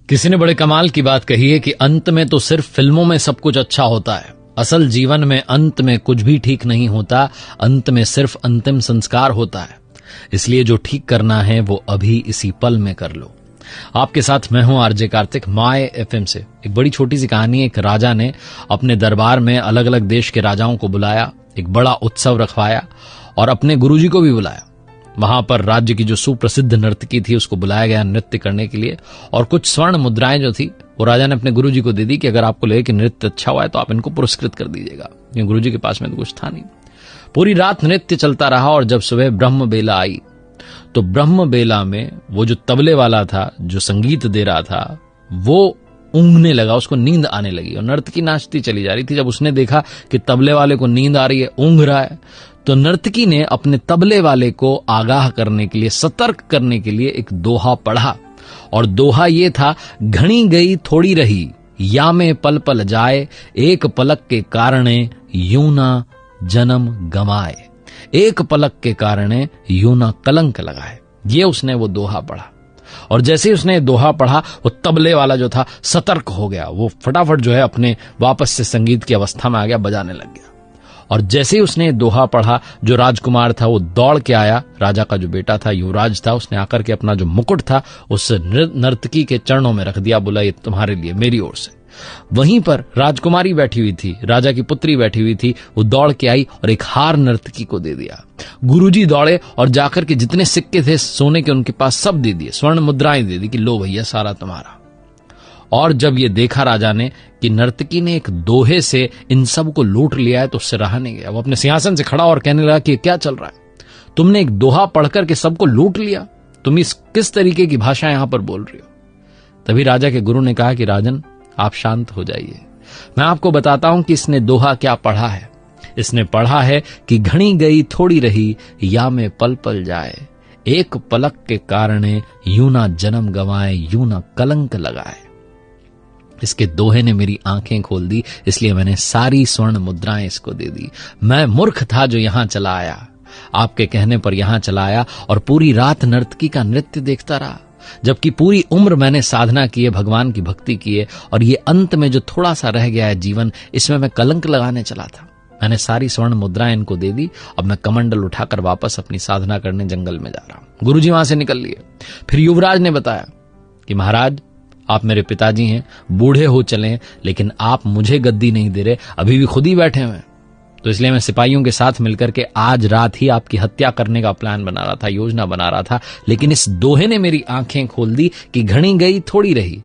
किसी ने बड़े कमाल की बात कही है कि अंत में तो सिर्फ फिल्मों में सब कुछ अच्छा होता है। असल जीवन में अंत में कुछ भी ठीक नहीं होता, अंत में सिर्फ अंतिम संस्कार होता है। इसलिए जो ठीक करना है वो अभी इसी पल में कर लो। आपके साथ मैं हूं आरजे कार्तिक, माय एफएम से। एक बड़ी छोटी सी कहानी है। एक राजा ने अपने दरबार में अलग अलग देश के राजाओं को बुलाया, एक बड़ा उत्सव रखवाया और अपने गुरुजी को भी बुलाया। वहां पर राज्य की जो सुप्रसिद्ध नर्तकी थी उसको बुलाया गया नृत्य करने के लिए, और कुछ स्वर्ण मुद्राएं जो थी वो राजा ने अपने गुरुजी को दे दी कि अगर आपको लगे कि नृत्य अच्छा हुआ है तो आप इनको पुरस्कृत कर दीजिएगा। क्योंकि गुरुजी के पास में तो कुछ था नहीं। पूरी रात नृत्य चलता रहा और जब सुबह ब्रह्म बेला आई तो ब्रह्म बेला में वो जो तबले वाला था, जो संगीत दे रहा था, वो ऊँघने लगा, उसको नींद आने लगी और नर्तकी नाचती चली जा रही थी। जब उसने देखा कि तबले वाले को नींद आ रही है, ऊँघ रहा है, तो नर्तकी ने अपने तबले वाले को आगाह करने के लिए, सतर्क करने के लिए एक दोहा पढ़ा। और दोहा ये था, घणी गई थोड़ी रही, या में पल पल जाए, एक पलक के कारणे यूं ना जन्म गमाए, एक पलक के कारणे यूं ना कलंक लगाए। ये उसने वो दोहा पढ़ा और जैसे ही उसने दोहा पढ़ा वो तबले वाला जो था सतर्क हो गया। वो फटाफट जो है अपने वापस से संगीत की अवस्था में आ गया, बजाने लग गया। और जैसे ही उसने दोहा पढ़ा, जो राजकुमार था वो दौड़ के आया, राजा का जो बेटा था, युवराज था, उसने आकर के अपना जो मुकुट था उस नर्तकी के चरणों में रख दिया, बोला ये तुम्हारे लिए मेरी ओर से। वहीं पर राजकुमारी बैठी हुई थी, राजा की पुत्री बैठी हुई थी, वो दौड़ के आई और एक हार नर्तकी को दे दिया। गुरुजी दौड़े और जाकर के जितने सिक्के थे सोने के उनके पास सब दे दिए, स्वर्ण मुद्राएं दे दी कि लो भैया सारा तुम्हारा। और जब ये देखा राजा ने कि नर्तकी ने एक दोहे से इन सब को लूट लिया है तो उससे रहा नहीं गया। वो अपने सिंहासन से खड़ा और कहने लगा कि क्या चल रहा है, तुमने एक दोहा पढ़कर के सबको लूट लिया, तुम इस किस तरीके की भाषा यहां पर बोल रही हो। तभी राजा के गुरु ने कहा कि राजन आप शांत हो जाइए, मैं आपको बताता हूं कि इसने दोहा क्या पढ़ा है। इसने पढ़ा है कि घणी गई थोड़ी रही, या में पल पल जाए, एक पलक के कारणे यूं ना जन्म गंवाए, यूं ना कलंक लगाए। इसके दोहे ने मेरी आंखें खोल दी, इसलिए मैंने सारी स्वर्ण मुद्राएं इसको दे दी। मैं मूर्ख था जो यहां चला आया, आपके कहने पर यहां चला आया और पूरी रात नर्तकी का नृत्य देखता रहा, जबकि पूरी उम्र मैंने साधना की है, भगवान की भक्ति की है, और ये अंत में जो थोड़ा सा रह गया है जीवन, इसमें मैं कलंक लगाने चला था। मैंने सारी स्वर्ण मुद्राएं इनको दे दी। अब मैं कमंडल उठाकर वापस अपनी साधना करने जंगल में जा रहा हूं। गुरुजी वहां से निकल लिए। फिर युवराज ने बताया कि महाराज आप मेरे पिताजी हैं, बूढ़े हो चले हैं, लेकिन आप मुझे गद्दी नहीं दे रहे, अभी भी खुद ही बैठे हुए हैं। तो इसलिए मैं सिपाहियों के साथ मिलकर के आज रात ही आपकी हत्या करने का प्लान बना रहा था, योजना बना रहा था, लेकिन इस दोहे ने मेरी आंखें खोल दी कि घणी गई थोड़ी रही,